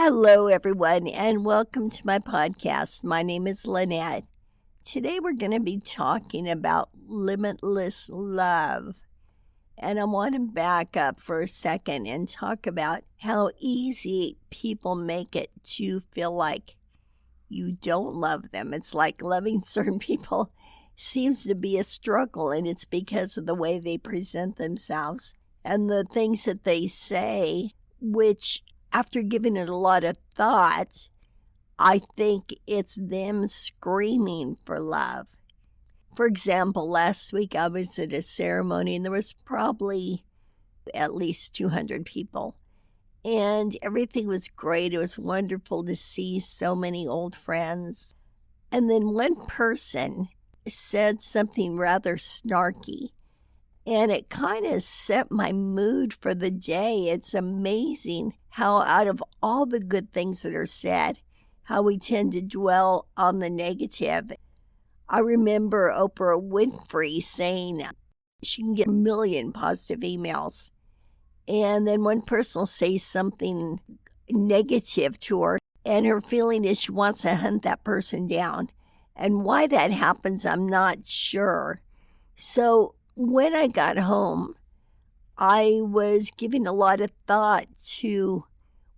Hello, everyone, and welcome to my podcast. My name is Lynette. Today, we're going to be talking about limitless love. And I want to back up for a second and talk about how easy people make it to feel like you don't love them. It's like loving certain people seems to be a struggle, and it's because of the way they present themselves and the things that they say, which after giving it a lot of thought, I think it's them screaming for love. For example, last week I was at a ceremony and there was probably at least 200 people. And everything was great. It was wonderful to see so many old friends. And then one person said something rather snarky. And it kind of set my mood for the day. It's amazing how out of all the good things that are said, how we tend to dwell on the negative. I remember Oprah Winfrey saying she can get 1 million positive emails. And then one person will say something negative to her, and her feeling is she wants to hunt that person down. And why that happens, I'm not sure. So when I got home, I was giving a lot of thought to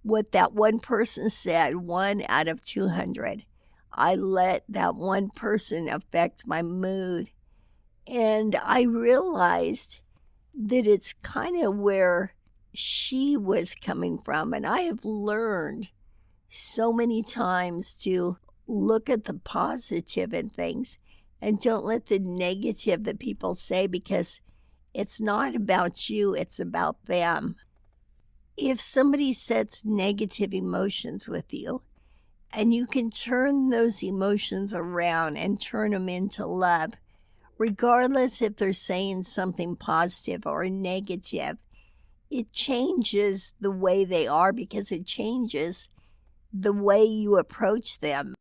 what that one person said, 1 out of 200. I let that one person affect my mood. And I realized that it's kind of where she was coming from. And I have learned so many times to look at the positive in things and don't let the negative that people say, because it's not about you, it's about them. If somebody sets negative emotions with you, and you can turn those emotions around and turn them into love, regardless if they're saying something positive or negative, it changes the way they are because it changes the way you approach them.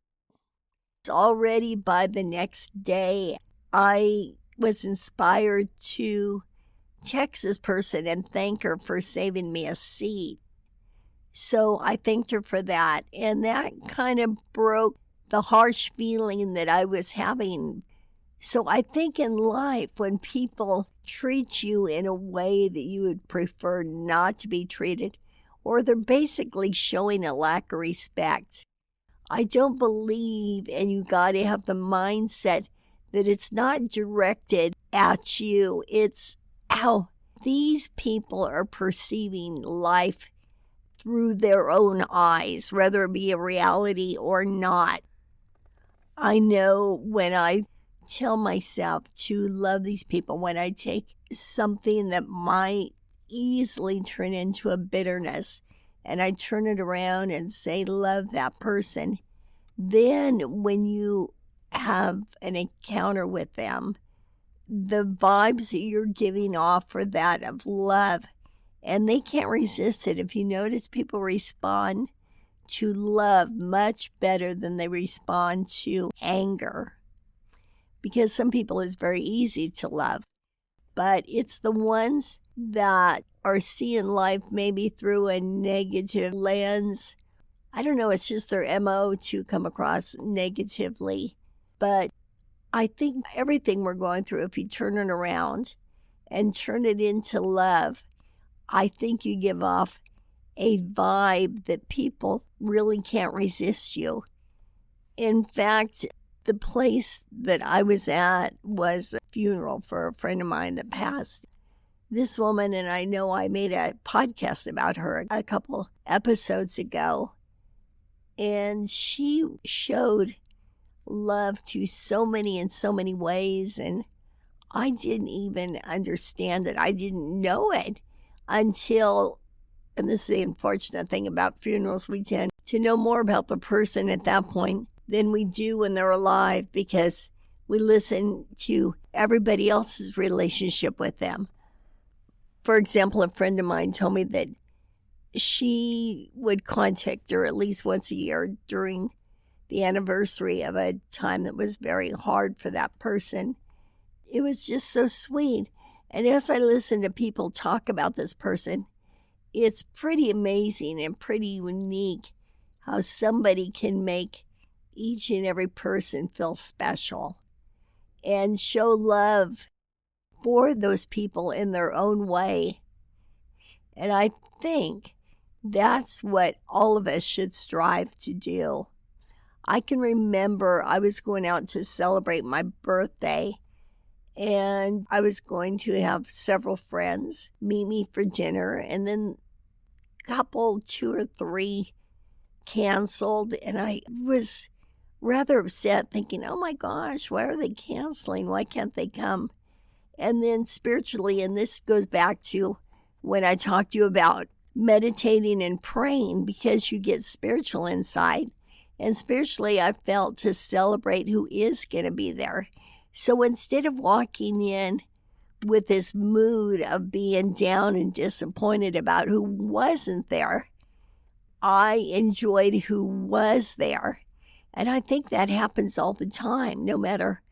Already by the next day, I was inspired to text this person and thank her for saving me a seat. So I thanked her for that, and that kind of broke the harsh feeling that I was having. So I think in life, when people treat you in a way that you would prefer not to be treated, or they're basically showing a lack of respect, I don't believe, and you got to have the mindset that it's not directed at you. It's how these people are perceiving life through their own eyes, whether it be a reality or not. I know when I tell myself to love these people, when I take something that might easily turn into a bitterness, and I turn it around and say, love that person, then when you have an encounter with them, the vibes that you're giving off are that of love, and they can't resist it. If you notice, people respond to love much better than they respond to anger, because some people it's very easy to love, but it's the ones that are seeing life maybe through a negative lens. I don't know, it's just their MO to come across negatively. But I think everything we're going through, if you turn it around and turn it into love, I think you give off a vibe that people really can't resist you. In fact, the place that I was at was a funeral for a friend of mine that passed. This woman, and I know I made a podcast about her a couple episodes ago, and she showed love to so many in so many ways, and I didn't even understand it. I didn't know it until, and this is the unfortunate thing about funerals, we tend to know more about the person at that point than we do when they're alive, because we listen to everybody else's relationship with them. For example, a friend of mine told me that she would contact her at least once a year during the anniversary of a time that was very hard for that person. It was just so sweet. And as I listen to people talk about this person, it's pretty amazing and pretty unique how somebody can make each and every person feel special and show love for those people in their own way. And I think that's what all of us should strive to do. I can remember I was going out to celebrate my birthday, and I was going to have several friends meet me for dinner, and then a couple, 2 or 3 canceled, and I was rather upset, thinking, oh my gosh, why are they canceling? Why can't they come? And then spiritually, and this goes back to when I talked to you about meditating and praying, because you get spiritual insight. And spiritually, I felt to celebrate who is going to be there. So instead of walking in with this mood of being down and disappointed about who wasn't there, I enjoyed who was there. And I think that happens all the time, no matter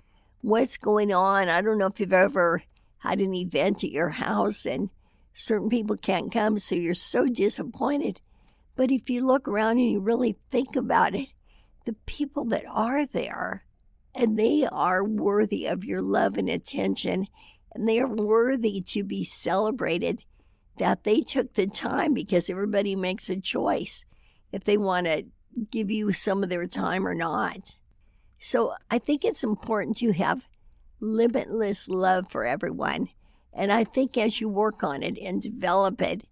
what's going on. I don't know if you've ever had an event at your house and certain people can't come, so you're so disappointed. But if you look around and you really think about it, the people that are there, and they are worthy of your love and attention, and they are worthy to be celebrated, that they took the time, because everybody makes a choice if they want to give you some of their time or not. So I think it's important to have limitless love for everyone. And I think as you work on it and develop it,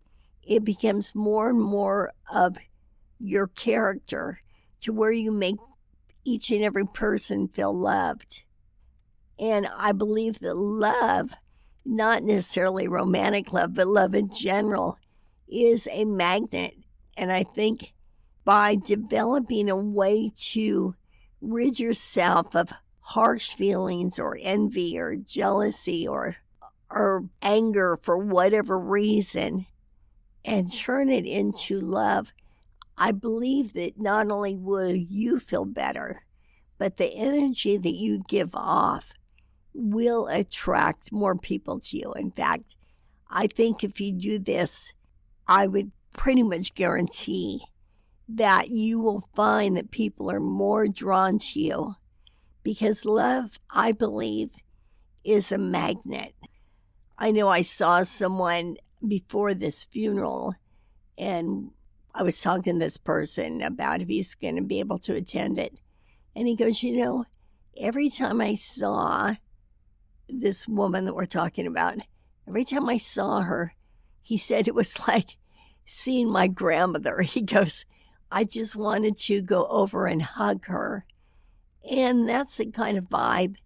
it becomes more and more of your character, to where you make each and every person feel loved. And I believe that love, not necessarily romantic love, but love in general, is a magnet. And I think by developing a way to rid yourself of harsh feelings or envy or jealousy or anger for whatever reason, and turn it into love, I believe that not only will you feel better, but the energy that you give off will attract more people to you. In fact, I think if you do this, I would pretty much guarantee that you will find that people are more drawn to you, because love, I believe, is a magnet. I know I saw someone before this funeral, and I was talking to this person about if he's going to be able to attend it. And he goes, every time I saw this woman that we're talking about, every time I saw her, he said it was like seeing my grandmother. He goes, I just wanted to go over and hug her. And that's the kind of vibe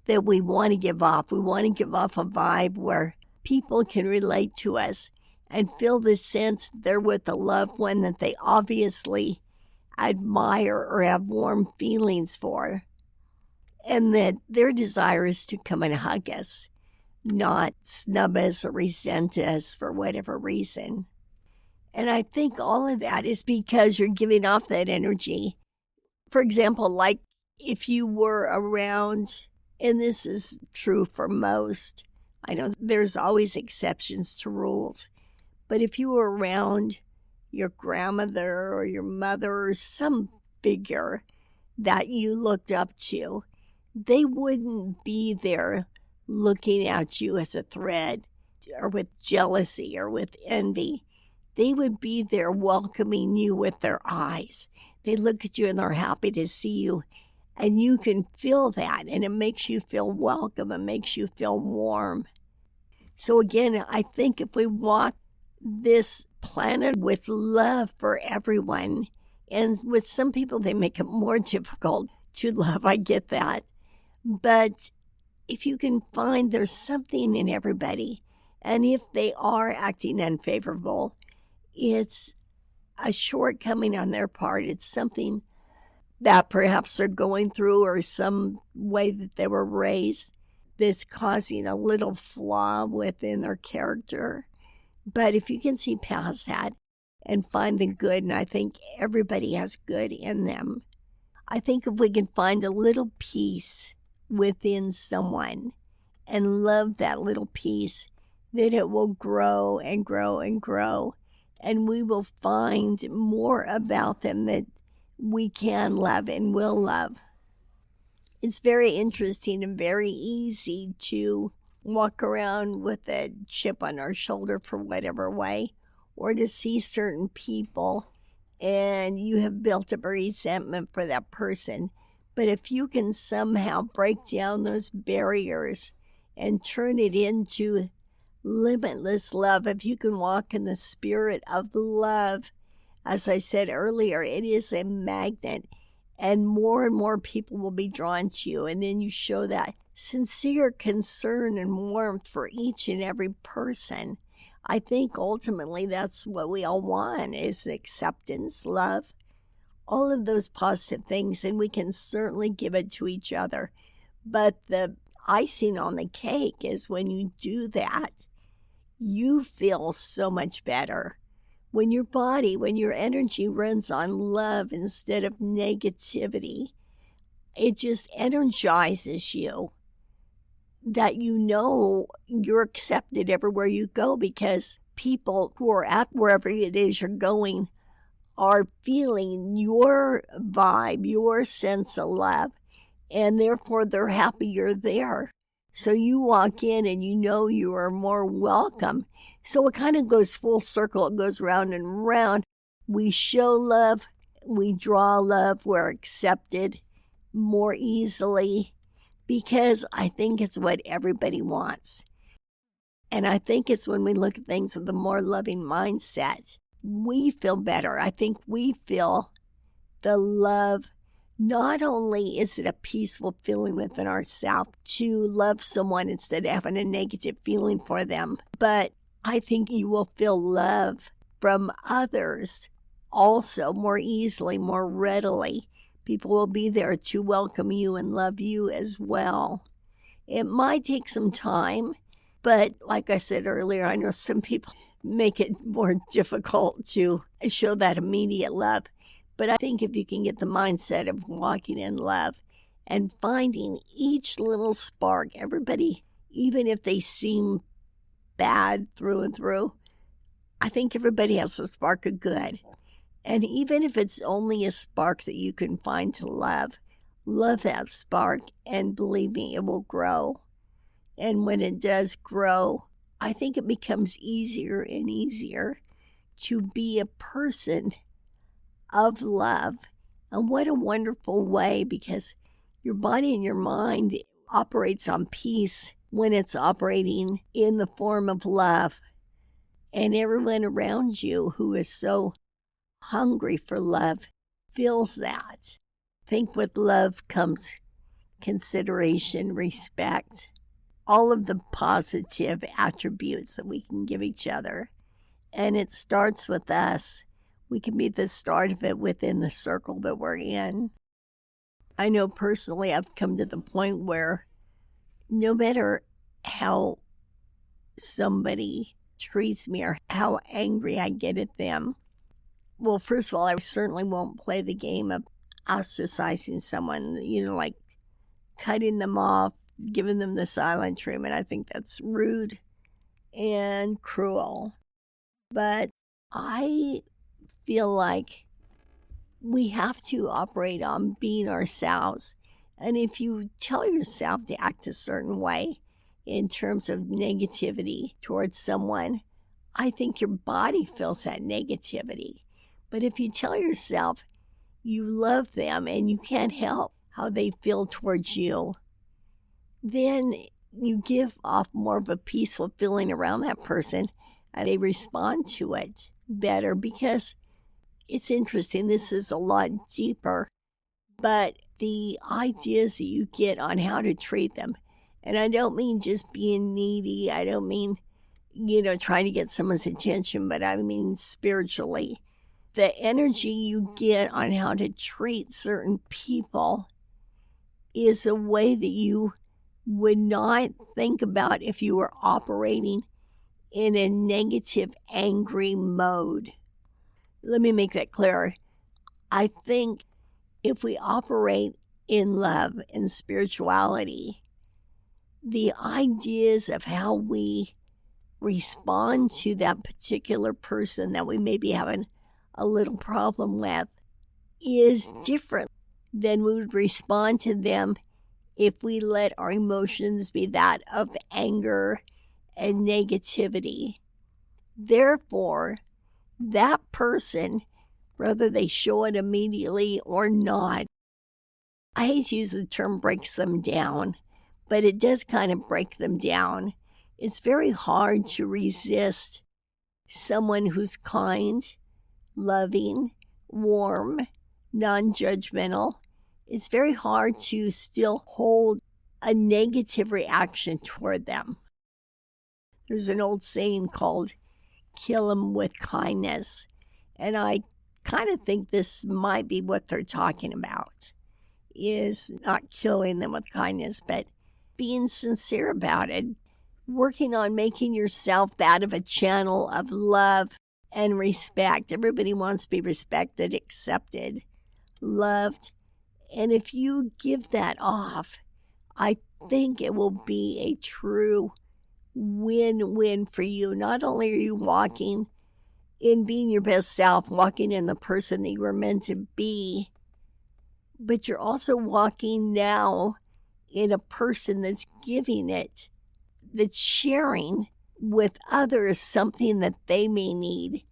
that we want to give off. We want to give off a vibe where people can relate to us and feel the sense they're with a loved one that they obviously admire or have warm feelings for, and that their desire is to come and hug us, not snub us or resent us for whatever reason. And I think all of that is because you're giving off that energy. For example, like if you were around, and this is true for most, I know there's always exceptions to rules, but if you were around your grandmother or your mother or some figure that you looked up to, they wouldn't be there looking at you as a threat or with jealousy or with envy. They would be there welcoming you with their eyes. They look at you and they're happy to see you. And you can feel that, and it makes you feel welcome. It makes you feel warm. So again, I think if we walk this planet with love for everyone, and with some people, they make it more difficult to love. I get that. But if you can find there's something in everybody, and if they are acting unfavorable, it's a shortcoming on their part. It's something that perhaps they're going through or some way that they were raised that's causing a little flaw within their character. But if you can see past that and find the good, and I think everybody has good in them, I think if we can find a little peace within someone and love that little piece, then it will grow and grow and grow. And we will find more about them that we can love and will love. It's very interesting and very easy to walk around with a chip on our shoulder for whatever way, or to see certain people and you have built up a resentment for that person. But if you can somehow break down those barriers and turn it into limitless love, if you can walk in the spirit of love, as I said earlier, it is a magnet, and more people will be drawn to you. And then you show that sincere concern and warmth for each and every person. I think ultimately that's what we all want, is acceptance, love, all of those positive things, and we can certainly give it to each other. But the icing on the cake is when you do that, you feel so much better. When your body, when your energy runs on love instead of negativity, it just energizes you, that you know you're accepted everywhere you go, because people who are at wherever it is you're going are feeling your vibe, your sense of love, and therefore they're happy you're there. So you walk in and you know you are more welcome. So it kind of goes full circle. It goes round and round. We show love, we draw love, we're accepted more easily, because I think it's what everybody wants. And I think it's when we look at things with a more loving mindset, we feel better. I think we feel the love. Not only is it a peaceful feeling within ourselves to love someone instead of having a negative feeling for them, but I think you will feel love from others also more easily, more readily. People will be there to welcome you and love you as well. It might take some time, but like I said earlier, I know some people make it more difficult to show that immediate love. But I think if you can get the mindset of walking in love and finding each little spark, everybody, even if they seem bad through and through, I think everybody has a spark of good. And even if it's only a spark that you can find to love that spark, and believe me, it will grow. And when it does grow, I think it becomes easier and easier to be a person of love. And what a wonderful way, because your body and your mind operates on peace when it's operating in the form of love. And everyone around you who is so hungry for love feels that. I think with love comes consideration, respect, all of the positive attributes that we can give each other. And it starts with us. We can be the start of it within the circle that we're in. I know personally I've come to the point where no matter how somebody treats me or how angry I get at them, well, first of all, I certainly won't play the game of ostracizing someone, like cutting them off, giving them the silent treatment. I think that's rude and cruel. But I feel like we have to operate on being ourselves. And if you tell yourself to act a certain way in terms of negativity towards someone, I think your body feels that negativity. But if you tell yourself you love them and you can't help how they feel towards you, then you give off more of a peaceful feeling around that person, and they respond to it better. Because it's interesting, this is a lot deeper, but the ideas that you get on how to treat them, and I don't mean just being needy, I don't mean, trying to get someone's attention, but I mean spiritually. The energy you get on how to treat certain people is a way that you would not think about if you were operating in a negative, angry mode. Let me make that clearer. I think if we operate in love and spirituality, the ideas of how we respond to that particular person that we may be having a little problem with is different than we would respond to them if we let our emotions be that of anger and negativity. Therefore, that person, whether they show it immediately or not, I hate to use the term breaks them down, but it does kind of break them down. It's very hard to resist someone who's kind, loving, warm, non-judgmental. It's very hard to still hold a negative reaction toward them. There's an old saying called kill them with kindness, and I kind of think this might be what they're talking about, is not killing them with kindness, but being sincere about it, working on making yourself that of a channel of love and respect. Everybody wants to be respected, accepted, loved. And if you give that off, I think it will be a true win-win for you. Not only are you walking in being your best self, walking in the person that you were meant to be, but you're also walking now in a person that's giving it, that's sharing with others something that they may need.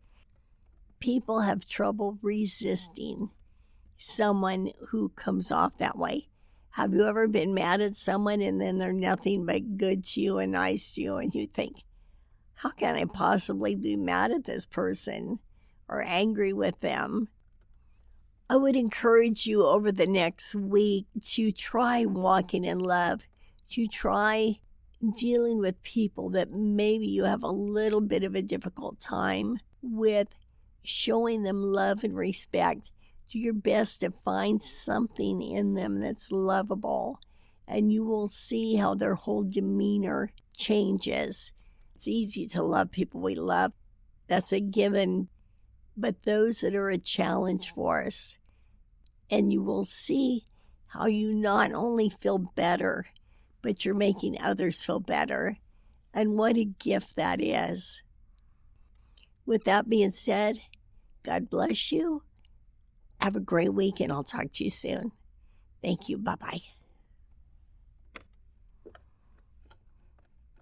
People have trouble resisting someone who comes off that way. Have you ever been mad at someone and then they're nothing but good to you and nice to you, and you think, how can I possibly be mad at this person or angry with them? I would encourage you over the next week to try walking in love, to try dealing with people that maybe you have a little bit of a difficult time with, showing them love and respect. Do your best to find something in them that's lovable, and you will see how their whole demeanor changes. It's easy to love people we love. That's a given. But those that are a challenge for us, and you will see how you not only feel better, but you're making others feel better. And what a gift that is. With that being said, God bless you. Have a great week, and I'll talk to you soon. Thank you. Bye-bye.